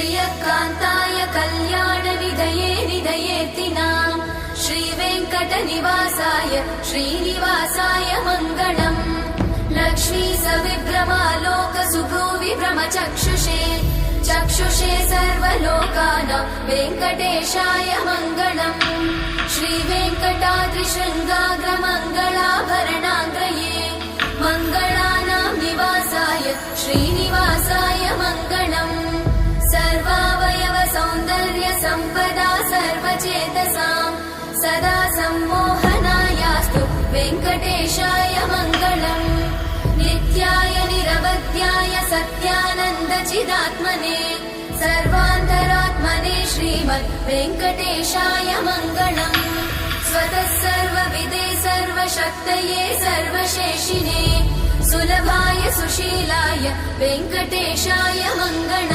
श्रियकान्ताय कल्याणनिधये निधयेऽर्तिनाम् श्रीवेङ्कटनिवासाय श्रीनिवासाय मङ्गलम् लक्ष्मी सविभ्रमालोकसुभ्रूविभ्रमचक्षुषे चक्षुषे सर्वलोकानां वेङ्कटेशाय मङ्गलम् श्रीवेङ्कटाद्रिशृङ्गाग्रमङ्गलाभरणाङ्गये मङ्गलानां निवासाय श्रीनिवासाय मङ्गलम् सर्वावयव सौन्दर्य सम्पदा सर्वचेतसां सदा सम्मोहनायास्तु वेङ्कटेशाय मङ्गलम् नित्याय निरवध्याय सत्यानन्दचिदात्मने सर्वान्तरात्मने श्रीमद् वेङ्कटेशाय मङ्गलम् स्वतः सर्वविदे सर्वशक्तये सर्वशेषिने सुलभाय सुशीलाय वेङ्कटेशाय मङ्गलम्।